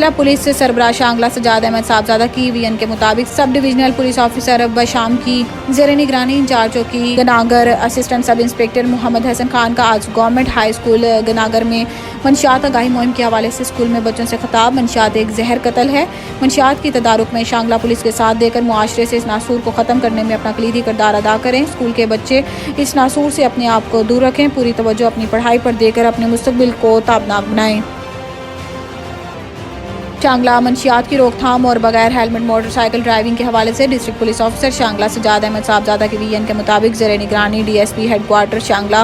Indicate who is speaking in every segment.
Speaker 1: ضلع پولیس سربراہ شانگلہ سجاد احمد صاحبزادہ کی وین کے مطابق sub divisional police officer Besham کی زیر نگرانی انچارج چوکی گناگر اسسٹنٹ سب انسپکٹر محمد حسن خان کا آج گورنمنٹ ہائی اسکول گناگر میں منشیات آگاہی مہم کے حوالے سے اسکول میں بچوں سے خطاب۔ منشیات ایک زہر قتل ہے۔ منشیات کی تدارک میں شانگلہ پولیس کے ساتھ دے کر معاشرے سے اس ناسور کو ختم کرنے میں اپنا کلیدی کردار ادا کریں۔ اسکول کے بچے اس ناسور سے اپنے آپ کو دور رکھیں، پوری توجہ اپنی پڑھائی پر دے کر اپنے مستقبل کو تابناک بنائیں۔ شانگلہ منشیات کی روک تھام اور بغیر ہیلمٹ موٹر سائیکل ڈرائیونگ کے حوالے سے district police officer Shangla Sajjad Ahmad Sahibzada کی وین کے مطابق زیر نگرانی D S P headquarter Shangla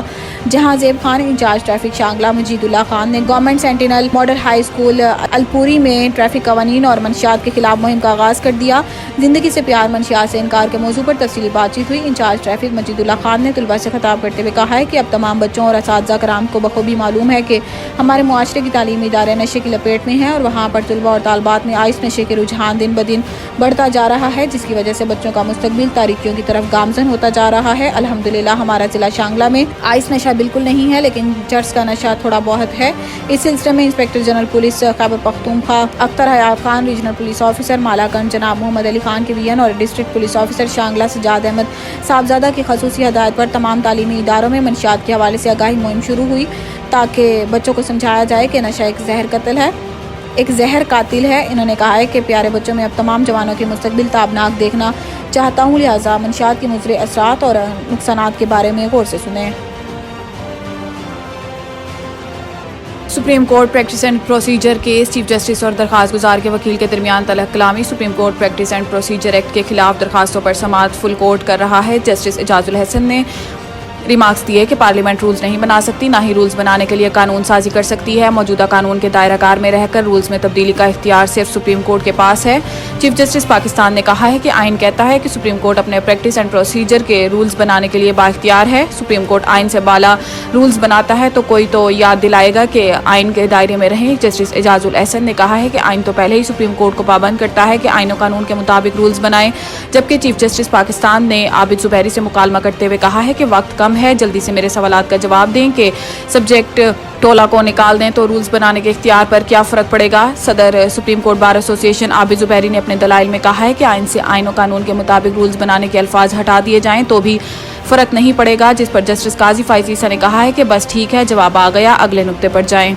Speaker 1: Jahanzeb Khan incharge traffic Shangla Majeedullah Khan نے government centennial model high school Alpuri میں ٹریفک قوانین اور منشیات کے خلاف مہم کا آغاز کر دیا۔ زندگی سے پیار منشیات سے انکار کے موضوع پر تفصیلی بات چیت ہوئی۔ انچارج ٹریفک مجید اللہ خان نے طلباء سے خطاب کرتے ہوئے کہا ہے کہ اب تمام بچوں اور اساتذہ کرام کو بخوبی معلوم ہے کہ ہمارے معاشرے کی تعلیمی ادارے نشے کی لپیٹ میں ہیں اور وہاں پر طلباء اور طالبات میں آئس نشے کے رجحان دن بدن بڑھتا جا رہا ہے، جس کی وجہ سے بچوں کا مستقبل تاریکیوں کی طرف گامزن ہوتا جا رہا ہے۔ الحمدللہ ہمارا ضلع شانگلہ میں آئس نشہ بالکل نہیں ہے، لیکن چرس کا نشہ تھوڑا بہت ہے۔ اس سلسلے میں inspector general police Khyber Pakhtunkhwa Akhtar Hayat Khan, regional police officer Malakand جناب محمد علی خان کی وین اور district police officer Shangla Sajjad Ahmad Sahibzada کی خصوصی ہدایت پر تمام تعلیمی اداروں میں منشیات کے حوالے سے آگاہی مہم شروع ہوئی تاکہ بچوں کو سمجھایا جائے کہ نشہ ایک زہر قاتل ہے۔ انہوں نے کہا ہے کہ پیارے بچوں میں اب تمام جوانوں کے مستقبل تابناک دیکھنا چاہتا ہوں، لہٰذا منشیات کے مضر اثرات اور نقصانات کے بارے میں غور سے سنیں۔ Supreme court practice and procedure case chief justice اور درخواست گزار کے وکیل کے درمیان طلب کلامی۔ Supreme court practice and procedure act کے خلاف درخواستوں پر سماعت فل کورٹ کر رہا ہے۔ جسٹس اعجاز الحسن نے ریمارکس دیے کہ پارلیمنٹ رولز نہیں بنا سکتی، نہ ہی رولز بنانے کے لیے قانون سازی کر سکتی ہے۔ موجودہ قانون کے دائرہ کار میں رہ کر رولز میں تبدیلی کا اختیار صرف سپریم کورٹ کے پاس ہے۔ چیف جسٹس پاکستان نے کہا ہے کہ آئین کہتا ہے کہ سپریم کورٹ اپنے پریکٹس اینڈ پروسیجر کے رولز بنانے کے لیے بااختیار ہے۔ سپریم کورٹ آئین سے بالا رولز بناتا ہے تو کوئی تو یاد دلائے گا کہ آئین کے دائرے میں رہیں۔ جسٹس اعجاز الحسن نے کہا ہے کہ آئین تو پہلے ہی سپریم کورٹ کو پابند کرتا ہے کہ آئین و قانون کے مطابق رولز بنائیں، جبکہ چیف جسٹس پاکستان نے عابد زبیری سے مکالمہ کرتے ہوئے کہا ہے کہ وقت کم ہے، جلدی سے میرے سوالات کا جواب دیں کہ سبجیکٹ ٹولہ کو نکال دیں تو رولز بنانے کے اختیار پر کیا فرق پڑے گا۔ صدر سپریم کورٹ بار ایسوسی ایشن عابد زبیری نے اپنے دلائل میں کہا ہے کہ آئین سے آئین و قانون کے مطابق رولز بنانے کے الفاظ ہٹا دیے جائیں تو بھی فرق نہیں پڑے گا، جس پر جسٹس قاضی فائز عیسیٰ نے کہا ہے کہ بس ٹھیک ہے، جواب آ گیا، اگلے نقطے پر جائیں۔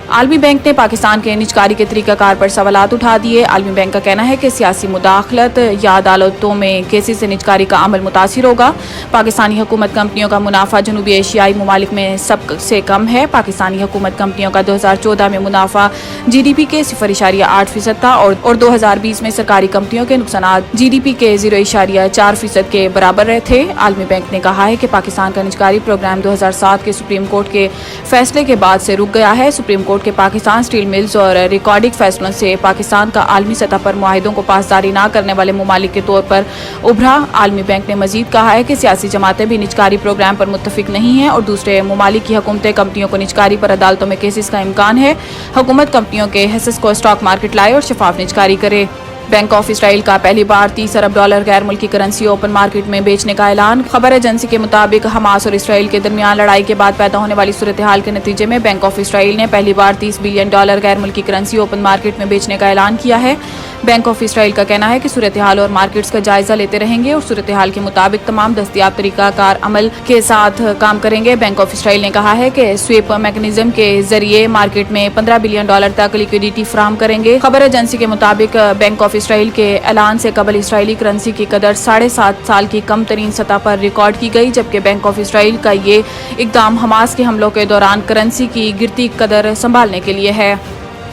Speaker 1: عالمی بینک نے پاکستان کے نجکاری کے طریقہ کار پر سوالات اٹھا دیے۔ عالمی بینک کا کہنا ہے کہ سیاسی مداخلت یا عدالتوں میں کیسز سے نجکاری کا عمل متاثر ہوگا۔ پاکستانی حکومت کمپنیوں کا منافع جنوبی ایشیائی ممالک میں سب سے کم ہے۔ پاکستانی حکومت کمپنیوں کا 2014 میں منافع جی ڈی پی کے 0.8% تھا اور 2020 میں سرکاری کمپنیوں کے نقصانات جی ڈی پی کے 0.4% کے برابر رہے تھے۔ عالمی بینک نے کہا ہے کہ پاکستان کا نجکاری پروگرام 2007 کے سپریم کورٹ کے فیصلے کے بعد سے رک گیا ہے۔ سپریم کورٹ کے پاکستان اسٹیل ملز اور ریکارڈنگ فیصلوں سے پاکستان کا عالمی سطح پر معاہدوں کو پاسداری نہ کرنے والے ممالک کے طور پر ابھرا۔ عالمی بینک نے مزید کہا ہے کہ سیاسی جماعتیں بھی نجکاری پروگرام پر متفق نہیں ہیں اور دوسرے ممالک کی حکومتیں کمپنیوں کو نجکاری پر عدالتوں میں کیسز کا امکان ہے۔ حکومت کمپنیوں کے حصص کو اسٹاک مارکیٹ لائے اور شفاف نجکاری کرے۔ بینک آف اسرائیل کا پہلی بار $30 ارب غیر ملکی کرنسی اوپن مارکیٹ میں بیچنے کا اعلان۔ خبر ایجنسی کے مطابق حماس اور اسرائیل کے درمیان لڑائی کے بعد پیدا ہونے والی صورتحال کے نتیجے میں بینک آف اسرائیل نے پہلی بار $30 بلین غیر ملکی کرنسی اوپن مارکیٹ میں بیچنے کا اعلان کیا ہے۔ بینک آف اسرائیل کا کہنا ہے کہ صورتحال اور مارکیٹس کا جائزہ لیتے رہیں گے اور صورتحال کے مطابق تمام دستیاب طریقہ کار عمل کے ساتھ کام کریں گے۔ بینک آف اسرائیل نے کہا ہے کہ سویپ میکانزم کے ذریعے مارکیٹ میں $15 بلین تک لیکوڈیٹی فراہم کریں گے۔ خبر ایجنسی کے مطابق بینک آف اسرائیل کے اعلان سے قبل اسرائیلی کرنسی کی قدر 7.5 سال کی کم ترین سطح پر ریکارڈ کی گئی، جبکہ بینک آف اسرائیل کا یہ اقدام حماس کے حملوں کے دوران کرنسی کی گرتی قدر سنبھالنے کے لیے ہے۔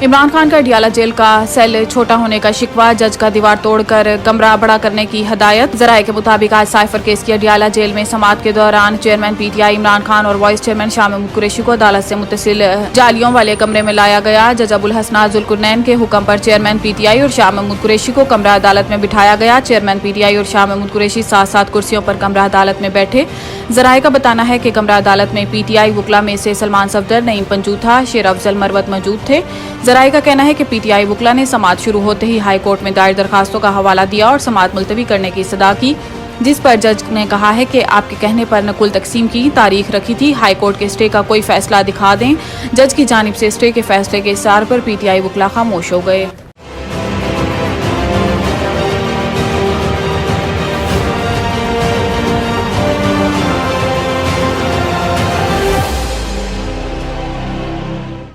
Speaker 1: عمران خان کا اڈیالہ جیل کا سیل چھوٹا ہونے کا شکوہ، جج کا دیوار توڑ کر کمرہ بڑا کرنے کی ہدایت۔ ذرائع کے مطابق آج سائفر کیس کی اڈیالہ جیل میں سماعت کے دوران chairman P T I Imran Khan اور وائس چیئرمین شاہ محمود قریشی کو عدالت سے متصل جالیوں والے کمرے میں لایا گیا۔ جج ابو الحسنات ذوالقرنین کے حکم پر چیئرمین پی ٹی آئی اور شاہ محمود قریشی کو کمرہ عدالت میں بٹھایا گیا۔ چیئرمین پی ٹی آئی اور شاہ محمود قریشی ساتھ کرسیوں پر کمرہ عدالت میں بیٹھے۔ ذرائع کا بتانا ہے کہ کمرہ عدالت میں پی ٹی آئی وکلاء میں سے سلمان صفدر، نعیم پنجوتھا، شیر افضل مروت موجود تھے۔ ذرائع کا کہنا ہے کہ پی ٹی آئی وکلاء نے سماعت شروع ہوتے ہی ہائی کورٹ میں دائر درخواستوں کا حوالہ دیا اور سماعت ملتوی کرنے کی صدا کی۔ جس پر جج نے کہا ہے کہ آپ کے کہنے پر نقل تقسیم کی تاریخ رکھی تھی، ہائی کورٹ کے اسٹے کا کوئی فیصلہ دکھا دیں۔ جج کی جانب سے اسٹے کے فیصلے کے اصرار پر پی ٹی آئی وکلا خاموش ہو گئے۔